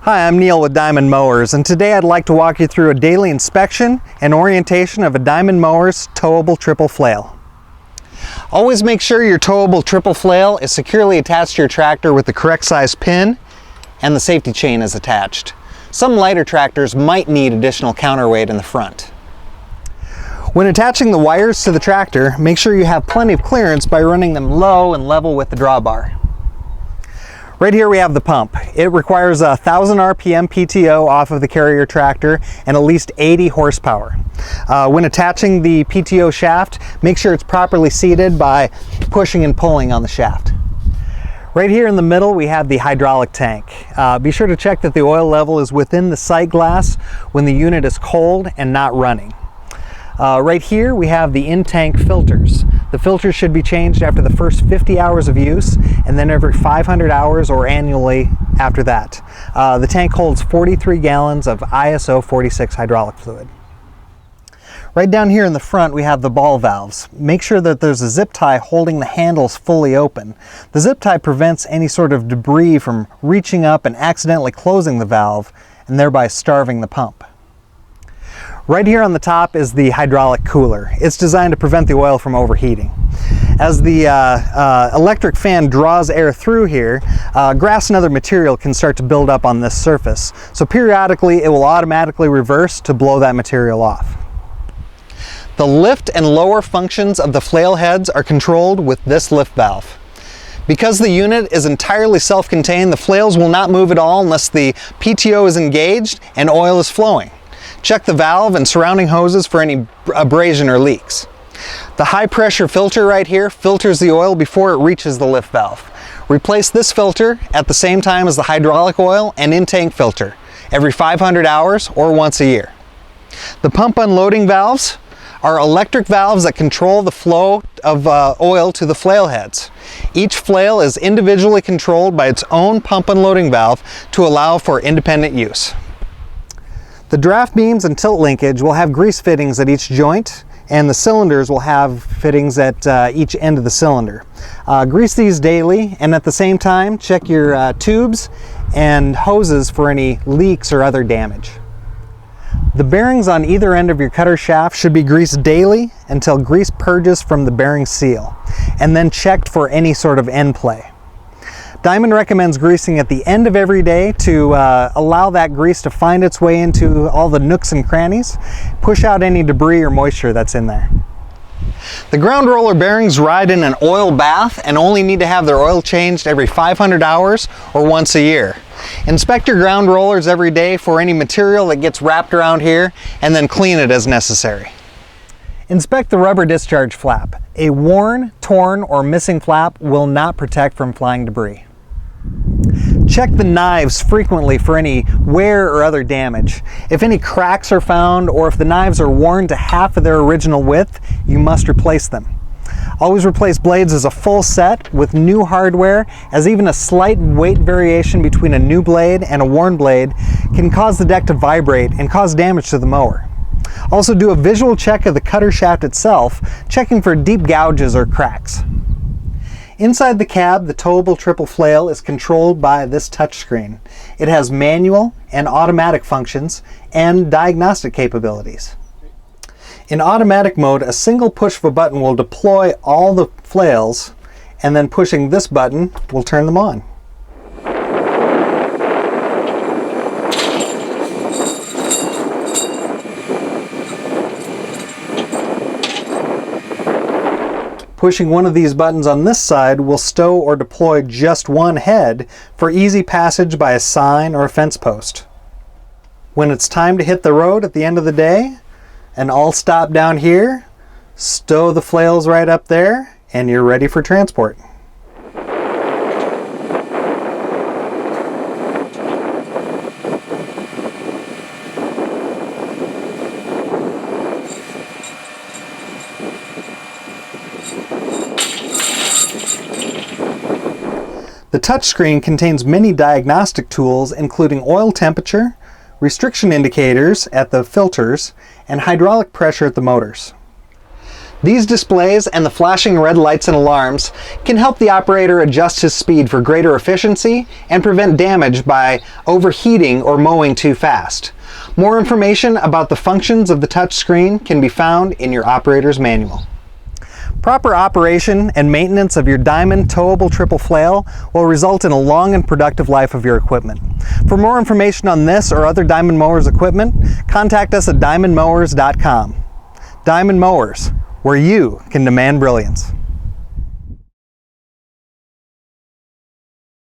Hi, I'm Neil with Diamond Mowers, and today I'd like to walk you through a daily inspection and orientation of a Diamond Mowers towable triple flail. Always make sure your towable triple flail is securely attached to your tractor with the correct size pin and the safety chain is attached. Some lighter tractors might need additional counterweight in the front. When attaching the wires to the tractor, make sure you have plenty of clearance by running them low and level with the drawbar. Right here we have the pump. It requires a 1000 RPM PTO off of the carrier tractor and at least 80 horsepower. When attaching the PTO shaft, make sure it's properly seated by pushing and pulling on the shaft. Right here in the middle we have the hydraulic tank. Be sure to check that the oil level is within the sight glass when the unit is cold and not running. Right here we have the in-tank filters. The filters should be changed after the first 50 hours of use and then every 500 hours or annually after that. The tank holds 43 gallons of ISO 46 hydraulic fluid. Right down here in the front we have the ball valves. Make sure that there's a zip tie holding the handles fully open. The zip tie prevents any sort of debris from reaching up and accidentally closing the valve and thereby starving the pump. Right here on the top is the hydraulic cooler. It's designed to prevent the oil from overheating. As the electric fan draws air through here, grass and other material can start to build up on this surface. So periodically it will automatically reverse to blow that material off. The lift and lower functions of the flail heads are controlled with this lift valve. Because the unit is entirely self-contained, the flails will not move at all unless the PTO is engaged and oil is flowing. Check the valve and surrounding hoses for any abrasion or leaks. The high pressure filter right here filters the oil before it reaches the lift valve. Replace this filter at the same time as the hydraulic oil and in-tank filter, every 500 hours or once a year. The pump unloading valves are electric valves that control the flow of oil to the flail heads. Each flail is individually controlled by its own pump unloading valve to allow for independent use. The draft beams and tilt linkage will have grease fittings at each joint, and the cylinders will have fittings at each end of the cylinder. Grease these daily, and at the same time check your tubes and hoses for any leaks or other damage. The bearings on either end of your cutter shaft should be greased daily until grease purges from the bearing seal, and then checked for any sort of end play. Diamond recommends greasing at the end of every day to allow that grease to find its way into all the nooks and crannies, push out any debris or moisture that's in there. The ground roller bearings ride in an oil bath and only need to have their oil changed every 500 hours or once a year. Inspect your ground rollers every day for any material that gets wrapped around here and then clean it as necessary. Inspect the rubber discharge flap. A worn, torn, or missing flap will not protect from flying debris. Check the knives frequently for any wear or other damage. If any cracks are found or if the knives are worn to half of their original width, you must replace them. Always replace blades as a full set with new hardware, as even a slight weight variation between a new blade and a worn blade can cause the deck to vibrate and cause damage to the mower. Also do a visual check of the cutter shaft itself, checking for deep gouges or cracks. Inside the cab, the towable triple flail is controlled by this touchscreen. It has manual and automatic functions and diagnostic capabilities. In automatic mode, a single push of a button will deploy all the flails, and then pushing this button will turn them on. Pushing one of these buttons on this side will stow or deploy just one head for easy passage by a sign or a fence post. When it's time to hit the road at the end of the day, and all stop down here, stow the flails right up there, and you're ready for transport. The touchscreen contains many diagnostic tools including oil temperature, restriction indicators at the filters, and hydraulic pressure at the motors. These displays and the flashing red lights and alarms can help the operator adjust his speed for greater efficiency and prevent damage by overheating or mowing too fast. More information about the functions of the touchscreen can be found in your operator's manual. Proper operation and maintenance of your Diamond Towable Triple Flail will result in a long and productive life of your equipment. For more information on this or other Diamond Mowers equipment, contact us at diamondmowers.com. Diamond Mowers, where you can demand brilliance.